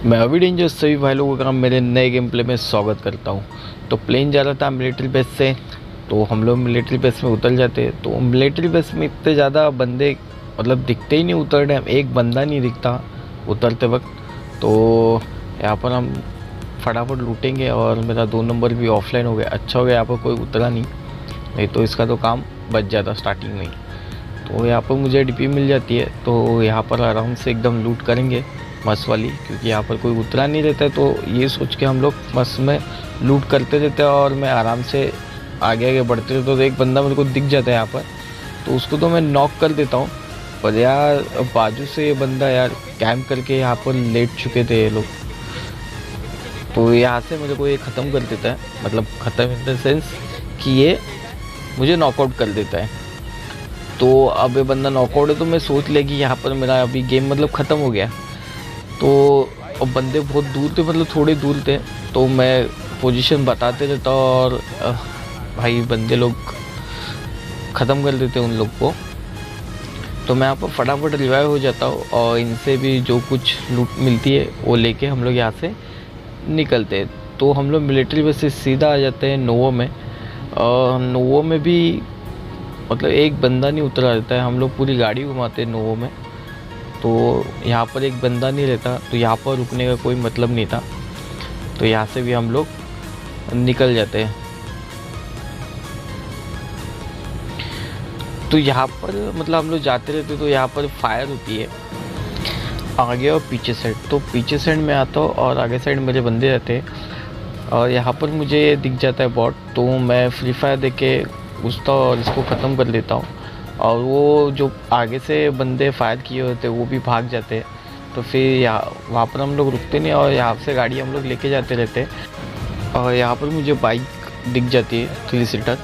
मैं अभी डेंजर सभी भाई लोगों का मेरे नए गेम प्ले में स्वागत करता हूँ। तो प्लेन जा रहा था मिलिट्री बेस से, तो हम लोग मिलिट्री बेस में उतर जाते। तो मिलिट्री बेस में इतने ज़्यादा बंदे मतलब दिखते ही नहीं उतर टाइम, एक बंदा नहीं दिखता उतरते वक्त। तो यहाँ पर हम फटाफट लूटेंगे और मेरा 2 नंबर भी ऑफलाइन हो गया। अच्छा हो गया यहाँ पर कोई उतरा नहीं तो इसका तो काम बच जाता स्टार्टिंग में ही। तो यहाँ पर मुझे डीपी मिल जाती है, तो यहाँ पर आराम से एकदम लूट करेंगे मस्त वाली, क्योंकि यहाँ पर कोई उतरा नहीं रहता है। तो ये सोच के हम लोग मस्त में लूट करते रहते हैं और मैं आराम से आगे आगे बढ़ते रहते। तो एक बंदा मेरे को दिख जाता है यहाँ पर, तो उसको तो मैं नॉक कर देता हूँ। पर यार बाजू से ये बंदा यार कैम्प करके यहाँ पर लेट चुके थे ये लोग, तो यहाँ से मेरे को ये ख़त्म कर देता है। मतलब ख़त्म इन द सेंस कि ये मुझे नॉकआउट कर देता है। तो अब ये बंदा नॉकआउट है, तो मैं सोच लिया कि यहाँ पर मेरा अभी गेम मतलब ख़त्म हो गया। तो अब बंदे बहुत दूर थे, मतलब थोड़े दूर थे, तो मैं पोजीशन बताते रहता और भाई बंदे लोग ख़त्म कर देते उन लोग को। तो मैं यहाँ पर फटाफट रिवाइव हो जाता हूँ और इनसे भी जो कुछ लूट मिलती है वो लेके हम लोग यहाँ से निकलते हैं। तो हम लोग मिलिट्री बेस से सीधा आ जाते हैं नोवो में। और नोवो में भी मतलब एक बंदा नहीं उतरा रहता है, हम लोग पूरी गाड़ी घुमाते हैं नोवो में। तो यहाँ पर एक बंदा नहीं रहता, तो यहाँ पर रुकने का कोई मतलब नहीं था। तो यहाँ से भी हम लोग निकल जाते हैं। तो यहाँ पर मतलब हम लोग जाते रहते, तो यहाँ पर फायर होती है आगे और पीछे साइड। तो पीछे साइड में आता हूँ और आगे साइड मेरे बंदे रहते हैं। और यहाँ पर मुझे दिख जाता है बॉट, तो मैं फ्री फायर देख के घुसता हूँ और इसको ख़त्म कर देता हूँ। और वो जो आगे से बंदे फायर किए होते वो भी भाग जाते हैं। तो फिर यहाँ वहाँ पर हम लोग रुकते नहीं और यहाँ से गाड़ी हम लोग लेके जाते रहते। और यहाँ पर मुझे बाइक दिख जाती है 3 सीटर,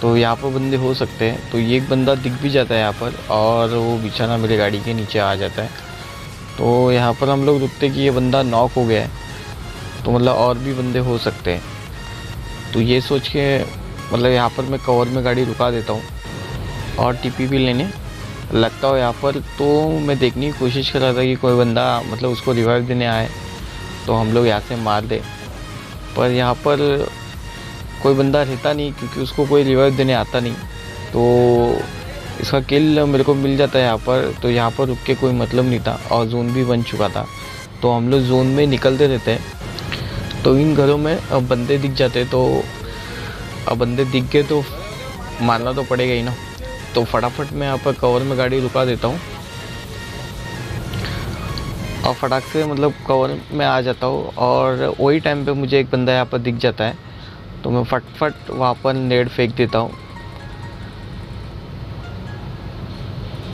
तो यहाँ पर बंदे हो सकते हैं। तो ये एक बंदा दिख भी जाता है यहाँ पर और वो बिछाना मेरे गाड़ी के नीचे आ जाता है। तो यहाँ पर हम लोग रुकते कि ये बंदा नॉक हो गया है, तो मतलब और भी बंदे हो सकते हैं। तो ये सोच के मतलब यहाँ पर मैं कवर में गाड़ी रुका देता हूँ और टीपी भी लेने लगता हो यहाँ पर। तो मैं देखने की कोशिश कर रहा था कि कोई बंदा मतलब उसको रिवाइव देने आए तो हम लोग यहाँ से मार दे। पर यहाँ पर कोई बंदा रहता नहीं, क्योंकि उसको कोई रिवाइव देने आता नहीं। तो इसका किल मेरे को मिल जाता है यहाँ पर। तो यहाँ पर रुक के कोई मतलब नहीं था और जोन भी बन चुका था, तो हम लोग जोन में निकलते रहते हैं। तो इन घरों में अब बंदे दिख जाते, तो अब बंदे दिख गए तो मारना तो पड़ेगा ही ना। तो फटाफट मैं यहाँ पर कवर में गाड़ी रुका देता हूँ और फटाक से मतलब कवर में आ जाता हूँ। और वही टाइम पे मुझे एक बंदा यहाँ पर दिख जाता है, तो मैं फटफट वहाँ पर नेड फेंक देता हूँ।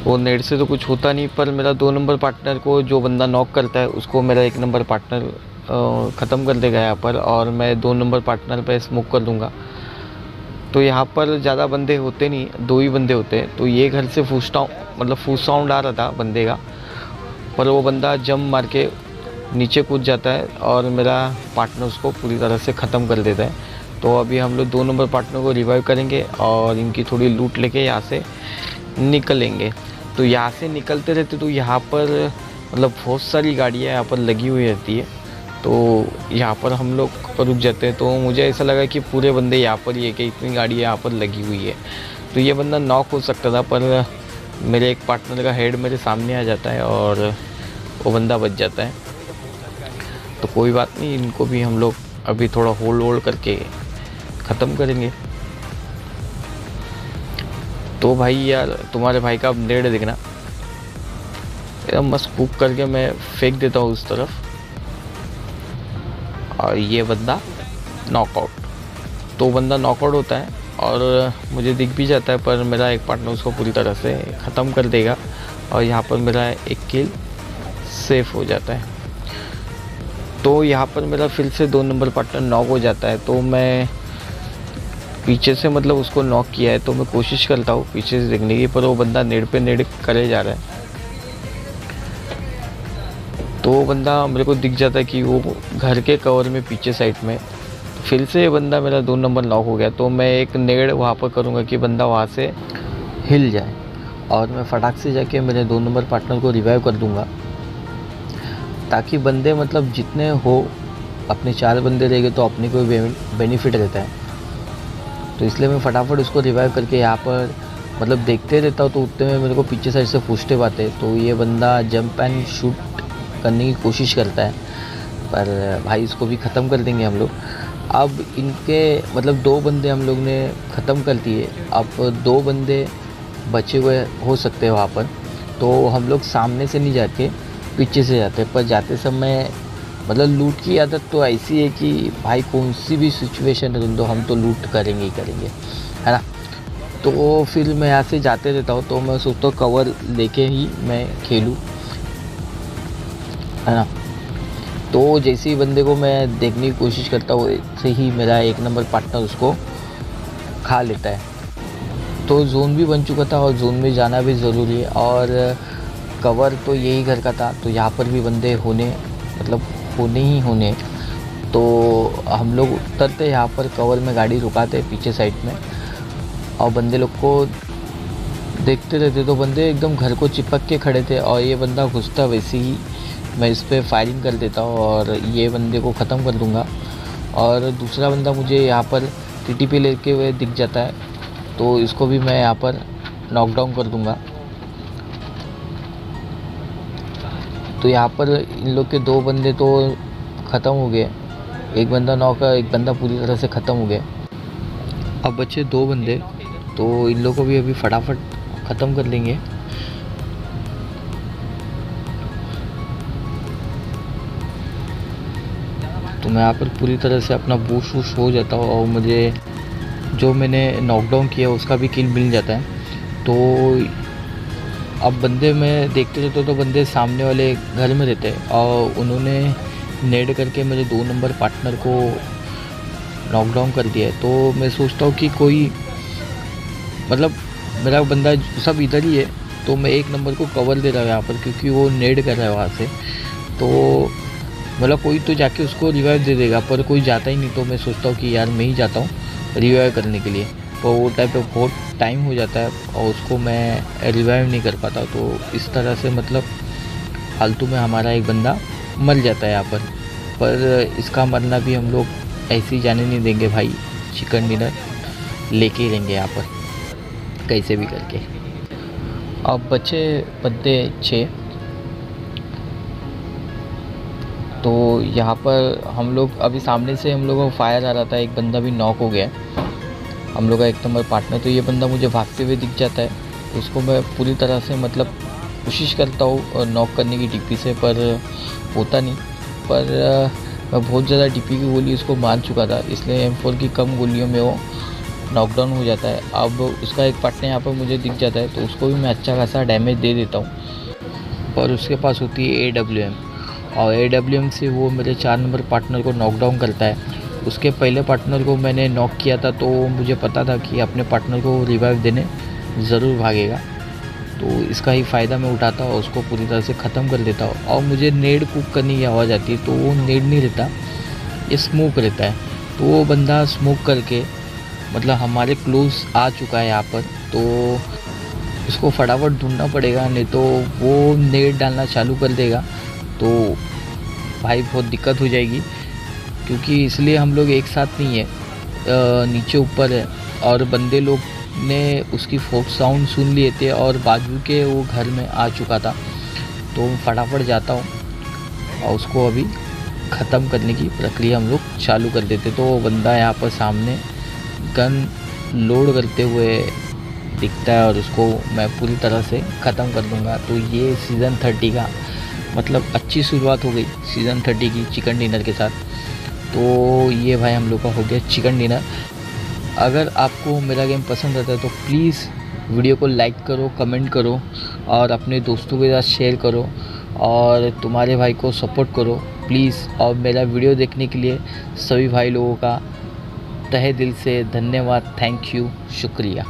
वो नेड से तो कुछ होता नहीं, पर मेरा 2 नंबर पार्टनर को जो बंदा नॉक करता है उसको मेरा 1 नंबर पार्टनर ख़त्म कर देगा यहाँ पर, और मैं 2 नंबर पार्टनर पे स्मोक कर दूँगा। तो यहाँ पर ज़्यादा बंदे होते नहीं, 2 ही बंदे होते हैं। तो ये घर से फूस साउंड आ रहा था बंदे का, पर वो बंदा जंप मार के नीचे कूद जाता है और मेरा पार्टनर उसको पूरी तरह से ख़त्म कर देता है। तो अभी हम लोग 2 नंबर पार्टनर को रिवाइव करेंगे और इनकी थोड़ी लूट लेके यहाँ से निकलेंगे। तो यहाँ से निकलते रहते, तो यहाँ पर मतलब बहुत सारी गाड़ियाँ यहाँ पर लगी हुई रहती है। तो यहाँ पर हम लोग रुक जाते हैं। तो मुझे ऐसा लगा कि पूरे बंदे यहाँ पर ही है कि इतनी गाड़ी यहाँ पर लगी हुई है। तो ये बंदा नॉक हो सकता था, पर मेरे एक पार्टनर का हेड मेरे सामने आ जाता है और वो बंदा बच जाता है। तो कोई बात नहीं, इनको भी हम लोग अभी थोड़ा होल्ड करके ख़त्म करेंगे। तो भाई यार तुम्हारे भाई का अब नेड देखना, एकदम मस्त कुक करके मैं फेंक देता हूँ उस तरफ और ये बंदा नॉकआउट। तो बंदा नॉकआउट होता है और मुझे दिख भी जाता है, पर मेरा एक पार्टनर उसको पूरी तरह से ख़त्म कर देगा और यहाँ पर मेरा एक किल सेफ हो जाता है। तो यहाँ पर मेरा फिर से 2 नंबर पार्टनर नॉक हो जाता है। तो मैं पीछे से मतलब उसको नॉक किया है, तो मैं कोशिश करता हूँ पीछे से देखने की, पर वो बंदा नेड पे नेड करे जा रहा है। तो वो बंदा मेरे को दिख जाता है कि वो घर के कवर में पीछे साइड में। तो फिर से ये बंदा मेरा 2 नंबर नॉक हो गया। तो मैं एक नेड वहाँ पर करूँगा कि बंदा वहाँ से हिल जाए और मैं फटाक से जाके मेरे 2 नंबर पार्टनर को रिवाइव कर दूँगा। ताकि बंदे मतलब जितने हो, अपने 4 बंदे रहेंगे तो अपने को बेनिफिट रहता है। तो इसलिए मैं फटाफट उसको रिवाइव करके यहाँ पर मतलब देखते रहता हूँ। तो उतने में मेरे को पीछे साइड से फुस्टे आते, तो ये बंदा जंप एंड शूट करने की कोशिश करता है, पर भाई इसको भी ख़त्म कर देंगे हम लोग। अब इनके मतलब 2 बंदे हम लोग ने ख़त्म कर दिए, अब 2 बंदे बचे हुए हो सकते हैं वहाँ पर। तो हम लोग सामने से नहीं जाके पीछे से जाते, पर जाते समय मतलब लूट की आदत तो ऐसी है कि भाई कौन सी भी सिचुएशन रह दो हम तो लूट करेंगे ही करेंगे, है ना। तो फिर मैं यहाँ से जाते रहता हूँ, तो मैं सोचता हूँ कवर लेके ही मैं खेलूँ, है ना। तो जैसे ही बंदे को मैं देखने की कोशिश करता हूँ, वैसे ही मेरा 1 नंबर पार्टनर उसको खा लेता है। तो जोन भी बन चुका था और जोन में जाना भी ज़रूरी है, और कवर तो यही घर का था, तो यहाँ पर भी बंदे होने मतलब होने ही होने। तो हम लोग उतरते यहाँ पर, कवर में गाड़ी रुकाते पीछे साइड में, और बंदे लोग को देखते रहते। तो बंदे एकदम घर को चिपक के खड़े थे, और ये बंदा घुसता वैसे ही मैं इस पर फायरिंग कर देता हूँ और ये बंदे को ख़त्म कर दूँगा। और दूसरा बंदा मुझे यहाँ पर टीटीपी लेके हुए दिख जाता है, तो इसको भी मैं यहाँ पर नॉकडाउन कर दूँगा। तो यहाँ पर इन लोग के 2 बंदे तो ख़त्म हो गए, एक बंदा नॉक है, एक बंदा पूरी तरह से ख़त्म हो गया। अब बचे 2 बंदे, तो इन लोगों को भी अभी फटाफट ख़त्म कर लेंगे। तो मैं यहाँ पर पूरी तरह से अपना बूस्ट वूस्ट हो जाता हूँ, और मुझे जो मैंने नॉकडाउन किया उसका भी किल मिल जाता है। तो अब बंदे मैं देखते रहते तो बंदे सामने वाले घर में रहते हैं, और उन्होंने नेड करके मेरे 2 नंबर पार्टनर को नॉकडाउन कर दिया है। तो मैं सोचता हूँ कि कोई मतलब मेरा बंदा सब इधर ही है, तो मैं 1 नंबर को कवर दे रहा हूँ यहाँ पर, क्योंकि वो नेड कर रहा है वहाँ से। तो मतलब कोई तो जाके उसको रिवाइव दे देगा, पर कोई जाता ही नहीं। तो मैं सोचता हूँ कि यार मैं ही जाता हूँ रिवाइव करने के लिए, तो वो टाइप पे बहुत टाइम हो जाता है और उसको मैं रिवाइव नहीं कर पाता। तो इस तरह से मतलब फालतू में हमारा एक बंदा मर जाता है यहाँ पर इसका मरना भी हम लोग ऐसे ही जाने नहीं देंगे भाई, चिकन डिनर लेके ही रहेंगे यहाँ पर कैसे भी करके। अब बचे बंदे 6, तो यहाँ पर हम लोग अभी सामने से हम लोगों को फायर आ रहा था, एक बंदा भी नॉक हो गया हम लोग का 1 नंबर पार्टनर। तो ये बंदा मुझे भागते हुए दिख जाता है, तो उसको मैं पूरी तरह से मतलब कोशिश करता हूँ नॉक करने की डीपी से, पर होता नहीं। पर मैं बहुत ज़्यादा डीपी की गोली उसको मार चुका था, इसलिए M4 की कम गोलियों में वो नॉकडाउन हो जाता है। अब उसका एक पार्टनर यहाँ पर मुझे दिख जाता है, तो उसको भी मैं अच्छा खासा डैमेज दे देता हूँ, पर उसके पास होती है AWM, और AWM से वो मेरे 4 नंबर पार्टनर को नॉकडाउन करता है। उसके पहले पार्टनर को मैंने नॉक किया था, तो मुझे पता था कि अपने पार्टनर को रिवाइव देने ज़रूर भागेगा, तो इसका ही फ़ायदा मैं उठाता और उसको पूरी तरह से ख़त्म कर देता हूँ। और मुझे नेड कुक करने की आवाज़ आती है, तो वो नेड नहीं रहता, ये स्मोक रहता है। तो वो बंदा स्मोक करके मतलब हमारे क्लोज आ चुका है यहाँ पर, तो उसको फटाफट ढूंढना पड़ेगा, नहीं तो वो नेड डालना चालू कर देगा, तो भाई बहुत दिक्कत हो जाएगी। क्योंकि इसलिए हम लोग एक साथ नहीं है, नीचे ऊपर है, और बंदे लोग ने उसकी फोक साउंड सुन लिए थे और बाजू के वो घर में आ चुका था। तो फटाफट जाता हूँ और उसको अभी ख़त्म करने की प्रक्रिया हम लोग चालू कर देते। तो वो बंदा यहाँ पर सामने गन लोड करते हुए दिखता है, और उसको मैं पूरी तरह से ख़त्म कर दूँगा। तो ये सीज़न 30 का मतलब अच्छी शुरुआत हो गई सीज़न 30 की चिकन डिनर के साथ। तो ये भाई हम लोग का हो गया चिकन डिनर। अगर आपको मेरा गेम पसंद आता है तो प्लीज़ वीडियो को लाइक करो, कमेंट करो और अपने दोस्तों के साथ शेयर करो, और तुम्हारे भाई को सपोर्ट करो प्लीज़। और मेरा वीडियो देखने के लिए सभी भाई लोगों का तहे दिल से धन्यवाद, थैंक यू, शुक्रिया।